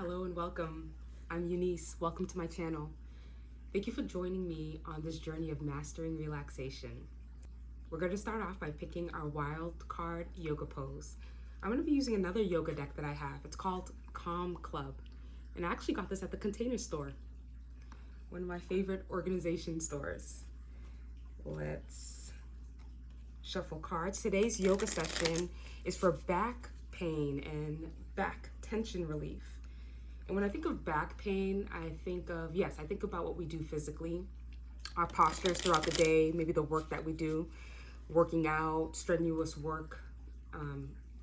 Hello and welcome. I'm Eunice. Welcome to my channel. Thank you for joining me on this journey of mastering relaxation. We're going to start off by picking our wild card yoga pose. I'm going to be using another yoga deck that I have. It's called Calm Club. And I actually got this at the Container Store, one of my favorite organization stores. Let's shuffle cards. Today's yoga session is for back pain and back tension relief. And when I think of back pain, I think about what we do physically, our postures throughout the day, maybe the work that we do, working out, strenuous work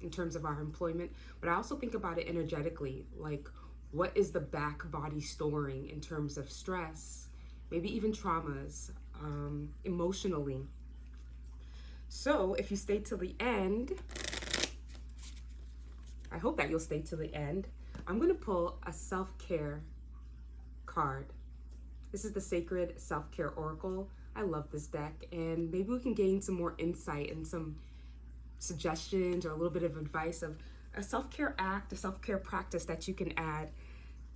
in terms of our employment. But I also think about it energetically, like what is the back body storing in terms of stress, maybe even traumas, emotionally. So if you stay till the end, I hope that you'll stay till the end. I'm going to pull a self-care card. This is the Sacred Self-Care Oracle. I love this deck, and maybe we can gain some more insight and some suggestions or a little bit of advice of a self-care act, a self-care practice that you can add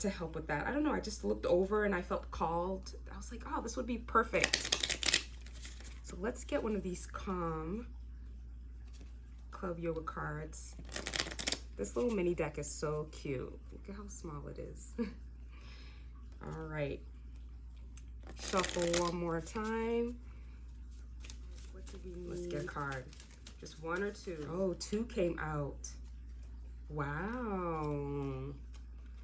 to help with that. I don't know, I just looked over and I felt called. I was like, oh, this would be perfect. So let's get one of these Calm Club yoga cards. This little mini deck is so cute. Look at how small it is. All right. Shuffle one more time. What do we need? Let's get a card. Just one or two. Oh, two came out. Wow.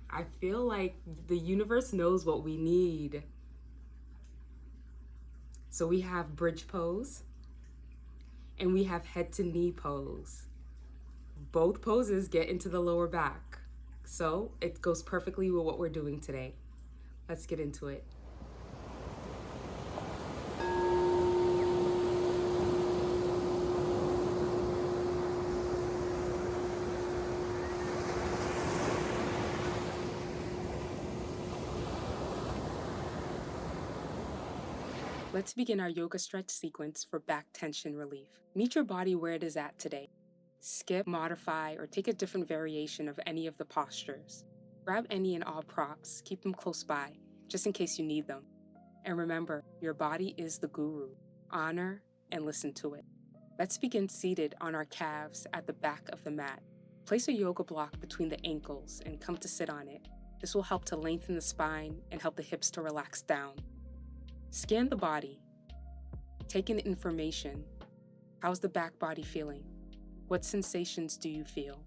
I feel like the universe knows what we need. So we have bridge pose and we have head to knee pose. Both poses get into the lower back. So it goes perfectly with what we're doing today. Let's get into it. Let's begin our yoga stretch sequence for back tension relief. Meet your body where it is at today. Skip, modify, or take a different variation of any of the postures. Grab any and all props, keep them close by, just in case you need them. And remember, your body is the guru. Honor and listen to it. Let's begin seated on our calves at the back of the mat. Place a yoga block between the ankles and come to sit on it. This will help to lengthen the spine and help the hips to relax down. Scan the body. Take in information. How's the back body feeling? What sensations do you feel?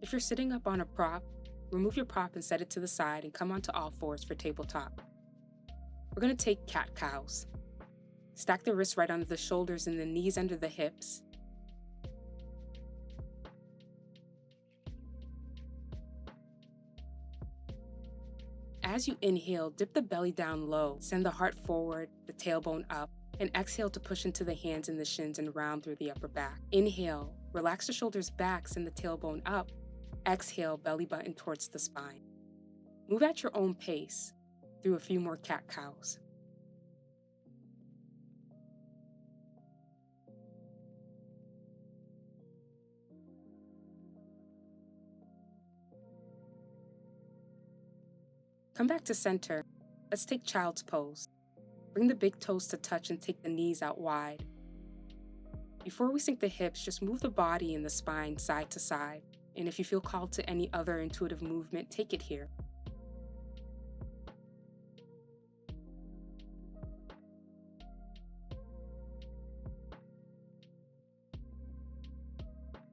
If you're sitting up on a prop, remove your prop and set it to the side and come onto all fours for tabletop. We're going to take cat-cows. Stack the wrists right under the shoulders and the knees under the hips. As you inhale, dip the belly down low, send the heart forward, the tailbone up, and exhale to push into the hands and the shins and round through the upper back. Inhale, relax the shoulders back, send the tailbone up. Exhale, belly button towards the spine. Move at your own pace through a few more cat-cows. Come back to center. Let's take child's pose. Bring the big toes to touch and take the knees out wide. Before we sink the hips, just move the body and the spine side to side. And if you feel called to any other intuitive movement, take it here.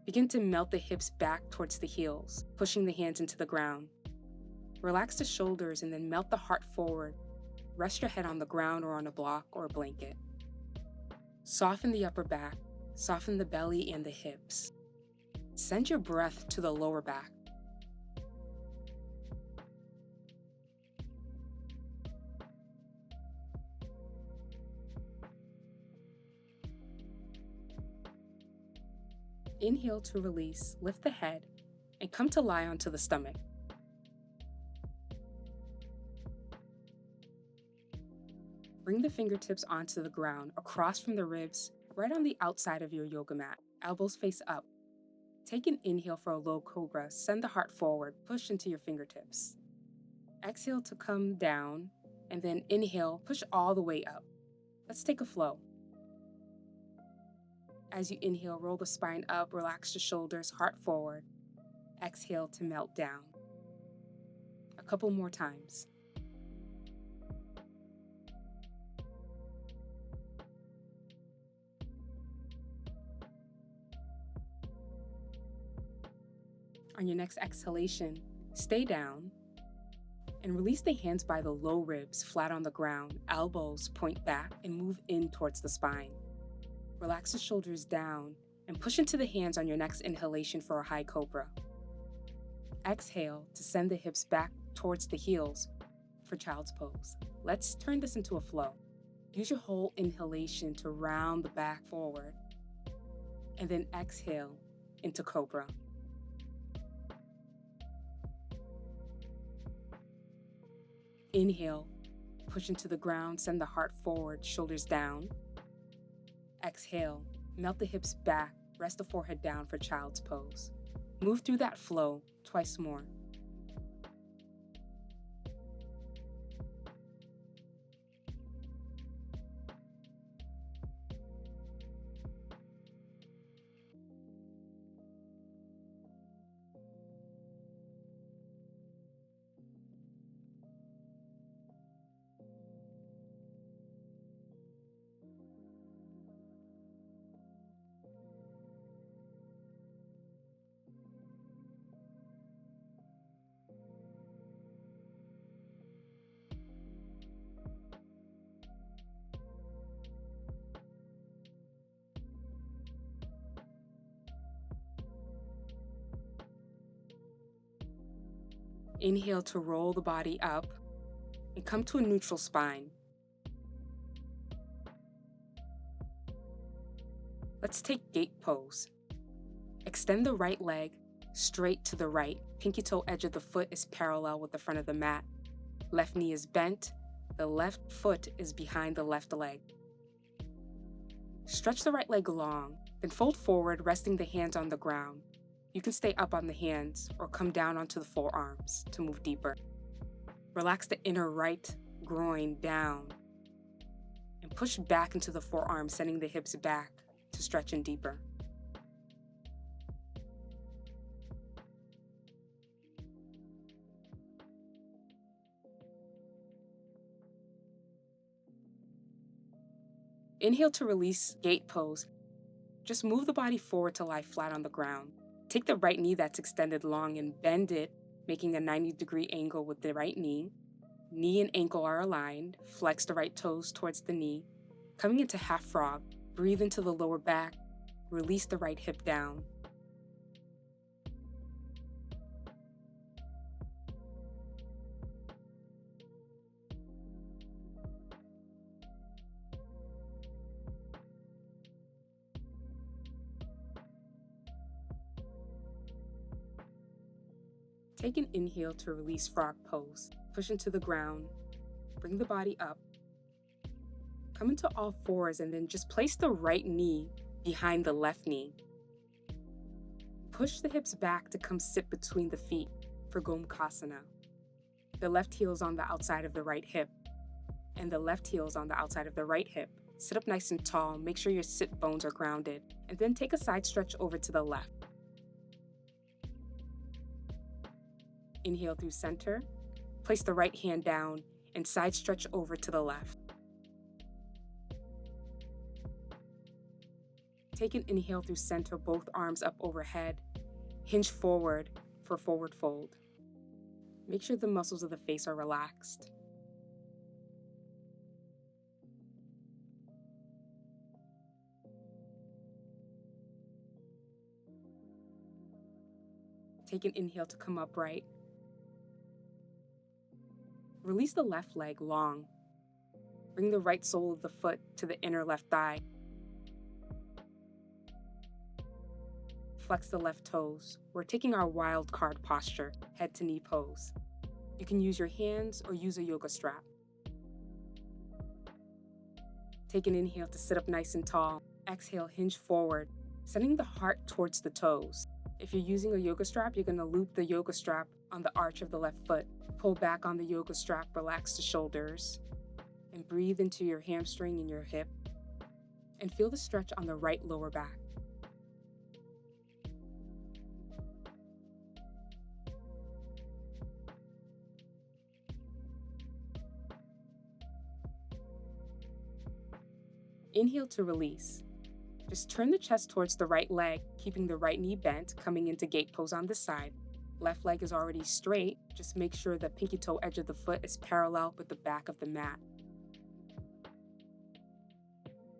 Begin to melt the hips back towards the heels, pushing the hands into the ground. Relax the shoulders and then melt the heart forward. Rest your head on the ground or on a block or a blanket. Soften the upper back, soften the belly and the hips. Send your breath to the lower back. Inhale to release, lift the head, and come to lie onto the stomach. Bring the fingertips onto the ground, across from the ribs, right on the outside of your yoga mat, elbows face up. Take an inhale for a low cobra, send the heart forward, push into your fingertips. Exhale to come down, and then inhale, push all the way up. Let's take a flow. As you inhale, roll the spine up, relax the shoulders, heart forward. Exhale to melt down. A couple more times. On your next exhalation, stay down and release the hands by the low ribs, flat on the ground, elbows point back and move in towards the spine. Relax the shoulders down and push into the hands on your next inhalation for a high cobra. Exhale to send the hips back towards the heels for child's pose. Let's turn this into a flow. Use your whole inhalation to round the back forward, and then exhale into cobra. Inhale, push into the ground, send the heart forward, shoulders down. Exhale, melt the hips back, rest the forehead down for child's pose. Move through that flow twice more. Inhale to roll the body up and come to a neutral spine. Let's take gate pose. Extend the right leg straight to the right. Pinky toe edge of the foot is parallel with the front of the mat. Left knee is bent. The left foot is behind the left leg. Stretch the right leg long, then fold forward, resting the hands on the ground. You can stay up on the hands or come down onto the forearms to move deeper. Relax the inner right groin down and push back into the forearms, sending the hips back to stretch in deeper. Inhale to release gate pose. Just move the body forward to lie flat on the ground. Take the right knee that's extended long and bend it, making a 90-degree angle with the right knee. Knee and ankle are aligned. Flex the right toes towards the knee. Coming into half frog, breathe into the lower back. Release the right hip down. Take an inhale to release frog pose. Push into the ground. Bring the body up. Come into all fours and then just place the right knee behind the left knee. Push the hips back to come sit between the feet for Gomukhasana. The left heel is on the outside of the right hip, and the left heel is on the outside of the right hip. Sit up nice and tall. Make sure your sit bones are grounded, and then take a side stretch over to the left. Inhale through center, place the right hand down, and side stretch over to the left. Take an inhale through center, both arms up overhead. Hinge forward for forward fold. Make sure the muscles of the face are relaxed. Take an inhale to come upright. Release the left leg long. Bring the right sole of the foot to the inner left thigh. flex the left toes. We're taking our wild card posture, head to knee pose. You can use your hands or use a yoga strap. Take an inhale to sit up nice and tall. Exhale, hinge forward, sending the heart towards the toes. If you're using a yoga strap, you're going to loop the yoga strap on the arch of the left foot. Pull back on the yoga strap, relax the shoulders, and breathe into your hamstring and your hip. And feel the stretch on the right lower back. Inhale to release. Just turn the chest towards the right leg, keeping the right knee bent, coming into gate pose on this side. Left leg is already straight. Just make sure the pinky toe edge of the foot is parallel with the back of the mat.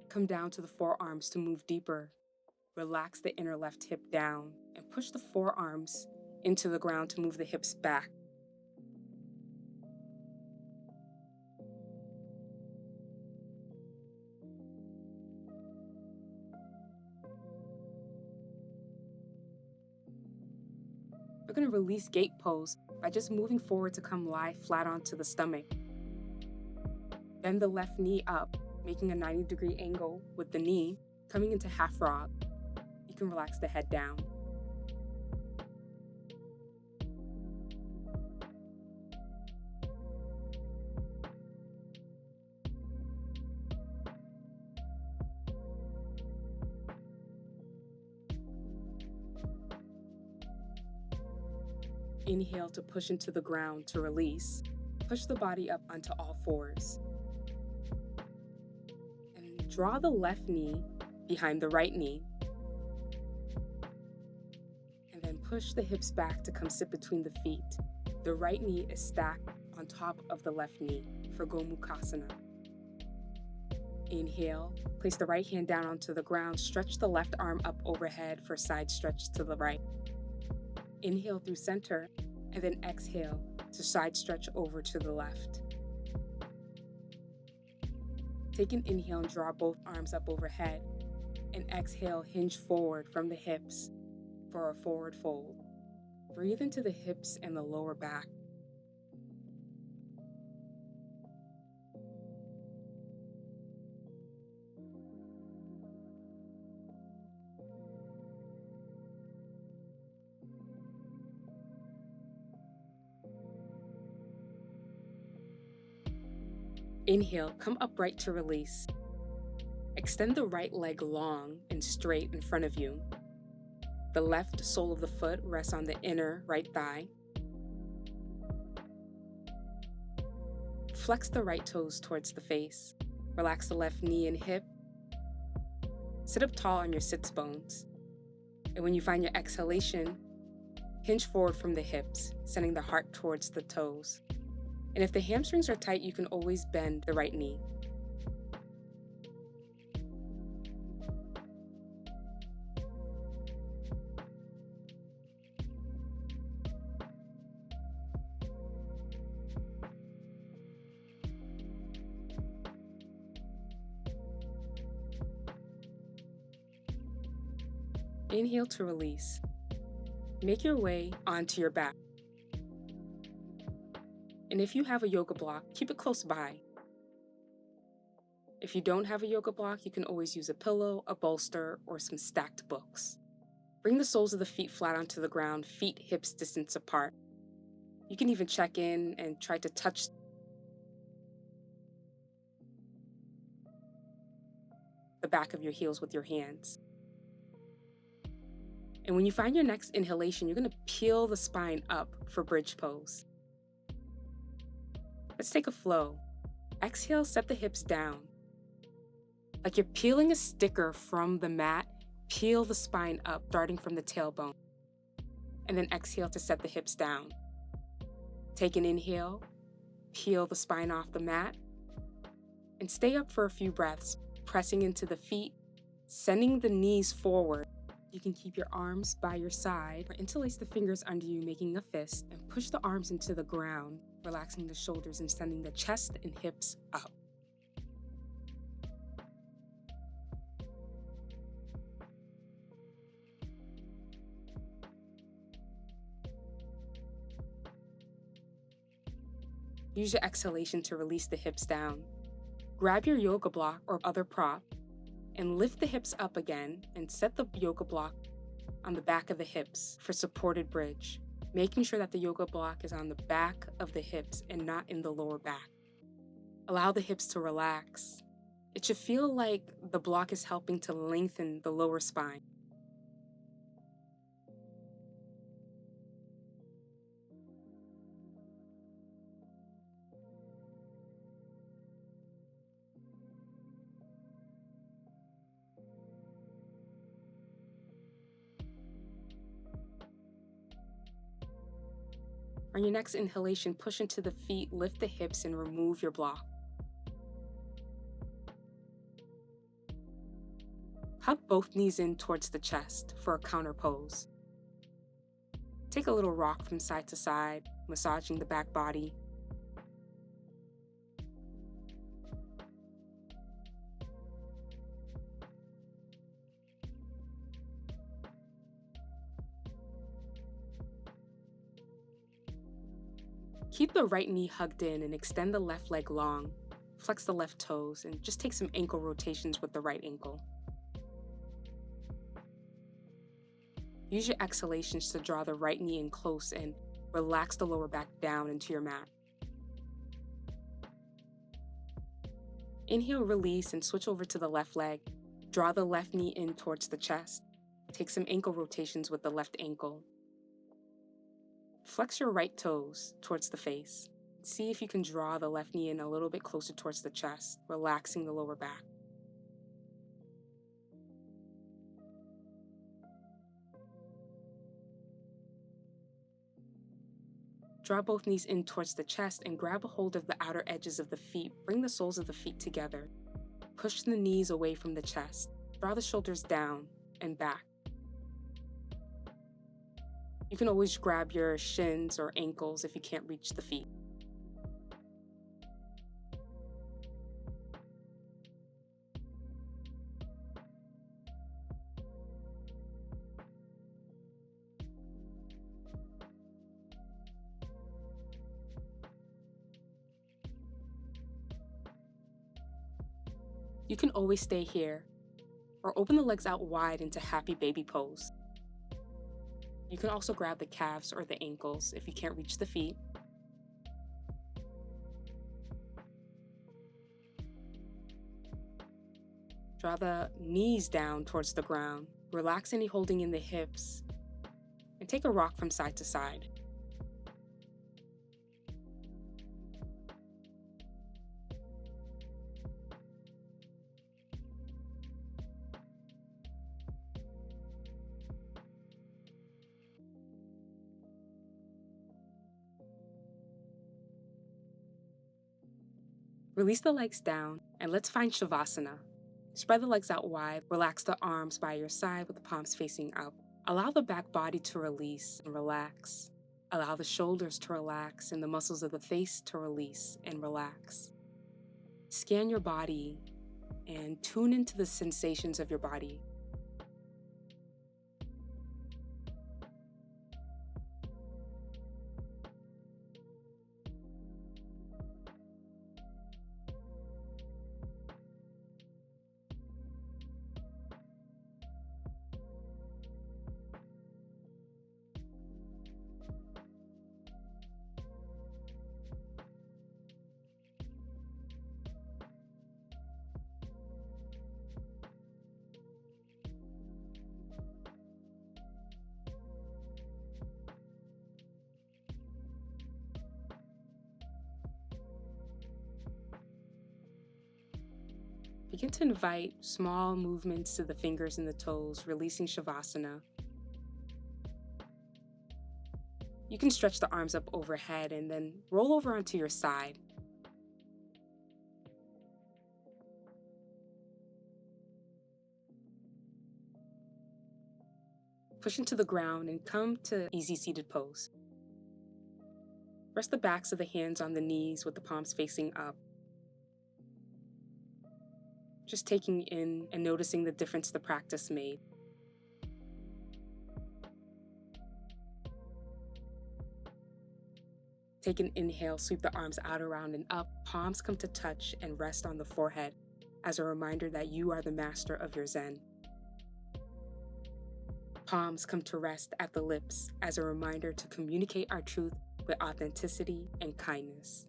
Come down to the forearms to move deeper. Relax the inner left hip down and push the forearms into the ground to move the hips back. We're going to release gate pose by just moving forward to come lie flat onto the stomach. Bend the left knee up, making a 90-degree angle with the knee, coming into half frog. You can relax the head down. Inhale to push into the ground to release. Push the body up onto all fours. And draw the left knee behind the right knee. And then push the hips back to come sit between the feet. The right knee is stacked on top of the left knee for Gomukhasana. Inhale, place the right hand down onto the ground, stretch the left arm up overhead for side stretch to the right. Inhale through center, and then exhale to side stretch over to the left. Take an inhale and draw both arms up overhead, and exhale, hinge forward from the hips for a forward fold. Breathe into the hips and the lower back. Inhale, come upright to release. Extend the right leg long and straight in front of you. The left sole of the foot rests on the inner right thigh. Flex the right toes towards the face. Relax the left knee and hip. Sit up tall on your sits bones. And when you find your exhalation, hinge forward from the hips, sending the heart towards the toes. And if the hamstrings are tight, you can always bend the right knee. Inhale to release. Make your way onto your back. And if you have a yoga block, keep it close by. If you don't have a yoga block, you can always use a pillow, a bolster, or some stacked books. Bring the soles of the feet flat onto the ground, feet hips distance apart. You can even check in and try to touch the back of your heels with your hands. And when you find your next inhalation, you're going to peel the spine up for bridge pose. Let's take a flow. Exhale, set the hips down. Like you're peeling a sticker from the mat, peel the spine up, starting from the tailbone. And then exhale to set the hips down. Take an inhale, peel the spine off the mat, and stay up for a few breaths, pressing into the feet, sending the knees forward. You can keep your arms by your side or interlace the fingers under you, making a fist, and push the arms into the ground, relaxing the shoulders and sending the chest and hips up. Use your exhalation to release the hips down. Grab your yoga block or other prop and lift the hips up again and set the yoga block on the back of the hips for supported bridge, making sure that the yoga block is on the back of the hips and not in the lower back. Allow the hips to relax. It should feel like the block is helping to lengthen the lower spine. On your next inhalation, push into the feet, lift the hips, and remove your block. Hug both knees in towards the chest for a counter pose. Take a little rock from side to side, massaging the back body. Keep the right knee hugged in and extend the left leg long. Flex the left toes and just take some ankle rotations with the right ankle. Use your exhalations to draw the right knee in close and relax the lower back down into your mat. Inhale, release, and switch over to the left leg. Draw the left knee in towards the chest. Take some ankle rotations with the left ankle. Flex your right toes towards the face. See if you can draw the left knee in a little bit closer towards the chest, relaxing the lower back. Draw both knees in towards the chest and grab a hold of the outer edges of the feet. Bring the soles of the feet together. Push the knees away from the chest. Draw the shoulders down and back. You can always grab your shins or ankles if you can't reach the feet. You can always stay here, or open the legs out wide into happy baby pose. You can also grab the calves or the ankles if you can't reach the feet. Draw the knees down towards the ground. Relax any holding in the hips, and take a rock from side to side. Release the legs down, and let's find Shavasana. Spread the legs out wide, relax the arms by your side with the palms facing up. Allow the back body to release and relax. Allow the shoulders to relax and the muscles of the face to release and relax. Scan your body and tune into the sensations of your body. Begin to invite small movements to the fingers and the toes, releasing Shavasana. You can stretch the arms up overhead and then roll over onto your side. Push into the ground and come to easy seated pose. Rest the backs of the hands on the knees with the palms facing up. Just taking in and noticing the difference the practice made. Take an inhale, sweep the arms out, around, and up. Palms come to touch and rest on the forehead as a reminder that you are the master of your Zen. Palms come to rest at the lips as a reminder to communicate our truth with authenticity and kindness.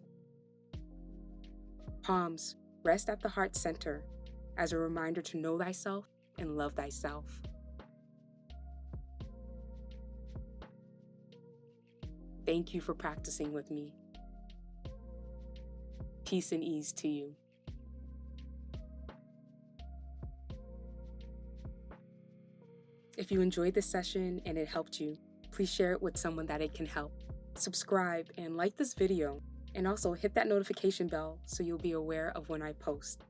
Palms rest at the heart center as a reminder to know thyself and love thyself. Thank you for practicing with me. Peace and ease to you. If you enjoyed this session and it helped you, please share it with someone that it can help. Subscribe and like this video, and also hit that notification bell so you'll be aware of when I post.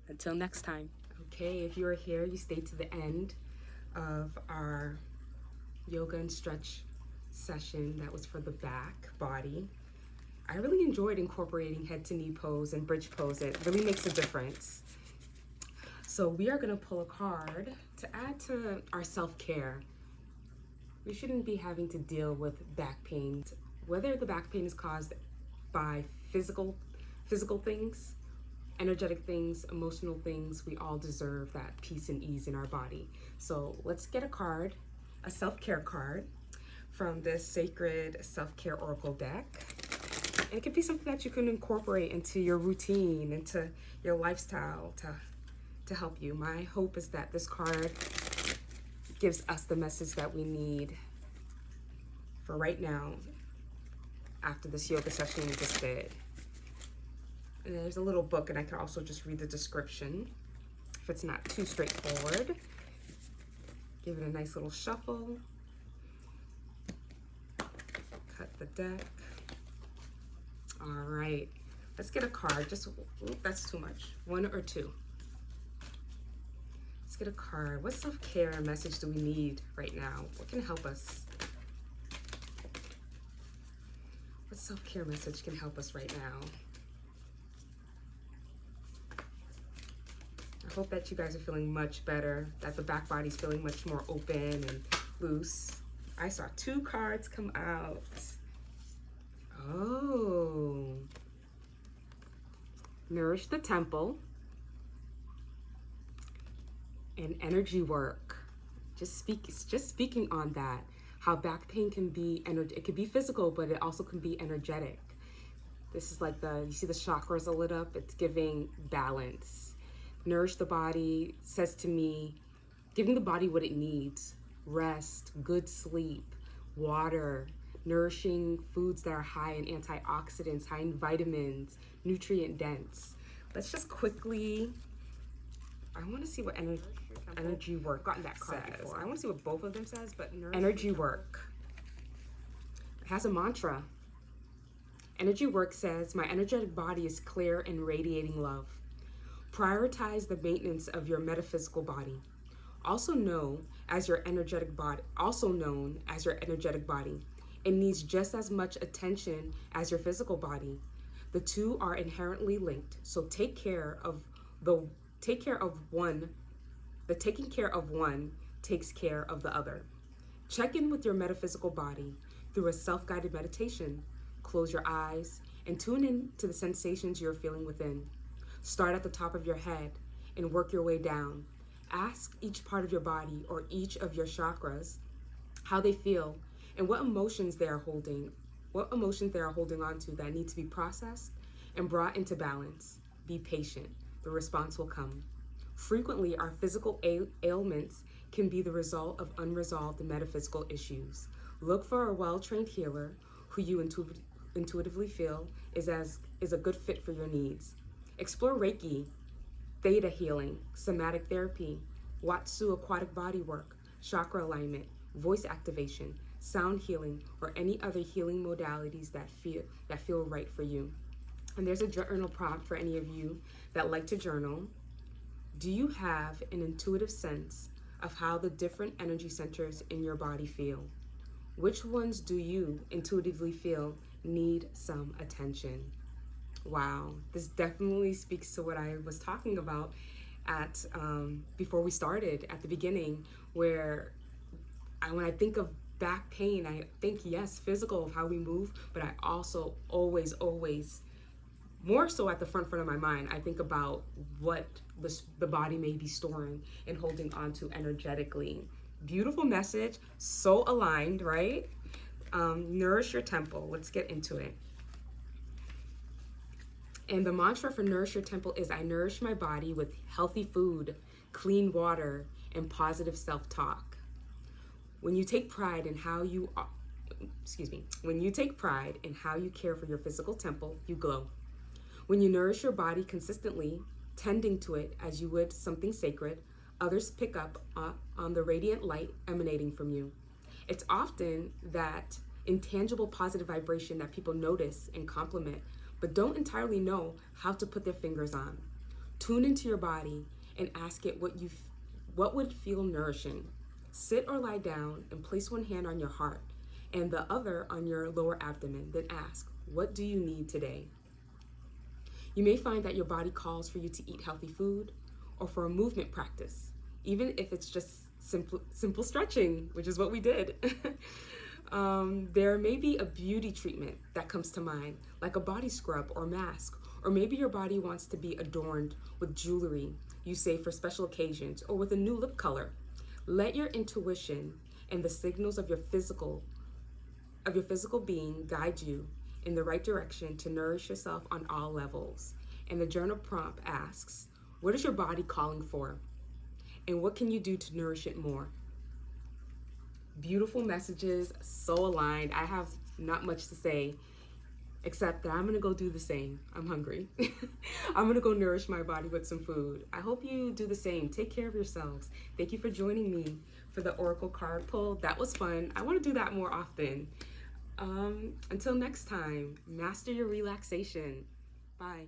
Until next time. Okay, if you are here, you stayed to the end of our yoga and stretch session that was for the back body. I really enjoyed incorporating head to knee pose and bridge pose. It really makes a difference. So we are going to pull a card to add to our self-care. We shouldn't be having to deal with back pain, whether the back pain is caused by physical things, energetic things, emotional things. We all deserve that peace and ease in our body. So let's get a card, a self-care card from this Sacred Self-Care Oracle deck. And it could be something that you can incorporate into your routine, into your lifestyle to help you. My hope is that this card gives us the message that we need for right now after this yoga session we just did. And there's a little book, and I can also just read the description if it's not too straightforward. Give it a nice little shuffle. Cut the deck. All right, let's get a card. That's too much. One or two. Let's get a card. What self-care message do we need right now? What can help us? What self-care message can help us right now? I hope that you guys are feeling much better, that the back body's feeling much more open and loose. I saw two cards come out. Oh. Nourish the temple and energy work. Just speaking on that, how back pain can be, it can be physical, but it also can be energetic. This is like you see the chakras are lit up, it's giving balance. Nourish the body says to me, giving the body what it needs: rest, good sleep, water, nourishing foods that are high in antioxidants, high in vitamins, nutrient dense. Let's just quickly, I want to see what energy work gotten that card says. Before. I want to see what both of them says, but energy work. It has a mantra. Energy work says, my energetic body is clear and radiating love. Prioritize the maintenance of your metaphysical body, also known as your energetic body. It needs just as much attention as your physical body. The two are inherently linked. So the taking care of one takes care of the other. Check in with your metaphysical body through a self-guided meditation. Close your eyes and tune in to the sensations you're feeling within. Start at the top of your head and work your way down. Ask each part of your body or each of your chakras how they feel and what emotions they are holding on to that need to be processed and brought into balance. Be patient. The response will come. Frequently, our physical ailments can be the result of unresolved metaphysical issues. Look for a well-trained healer who you intuitively feel is a good fit for your needs. Explore Reiki, Theta healing, somatic therapy, Watsu aquatic body work, chakra alignment, voice activation, sound healing, or any other healing modalities that feel right for you. And there's a journal prompt for any of you that like to journal. Do you have an intuitive sense of how the different energy centers in your body feel? Which ones do you intuitively feel need some attention? Wow, this definitely speaks to what I was talking about before we started at the beginning, where when I think of back pain, I think, yes, physical of how we move, but I also always, more so at the front of my mind, I think about what the body may be storing and holding on to energetically. Beautiful message, so aligned, right? Nourish your temple. Let's get into it. And the mantra for Nourish Your Temple is, I nourish my body with healthy food, clean water, and positive self-talk. When you take pride in how you care for your physical temple, you glow. When you nourish your body consistently, tending to it as you would something sacred, others pick up on the radiant light emanating from you. It's often that intangible positive vibration that people notice and compliment, but don't entirely know how to put their fingers on. Tune into your body and ask it what would feel nourishing. Sit or lie down and place one hand on your heart and the other on your lower abdomen. Then ask, what do you need today? You may find that your body calls for you to eat healthy food or for a movement practice, even if it's just simple stretching, which is what we did. There may be a beauty treatment that comes to mind, like a body scrub or mask, or maybe your body wants to be adorned with jewelry you save for special occasions, or with a new lip color. Let your intuition and the signals of your physical being guide you in the right direction to nourish yourself on all levels. And the journal prompt asks, what is your body calling for? And what can you do to nourish it more? Beautiful messages, so aligned. I have not much to say, except that I'm gonna go do the same. I'm hungry. I'm gonna go nourish my body with some food. I hope you do the same. Take care of yourselves. Thank you for joining me for the Oracle card pull. That was fun. I wanna do that more often. Until next time, master your relaxation. Bye.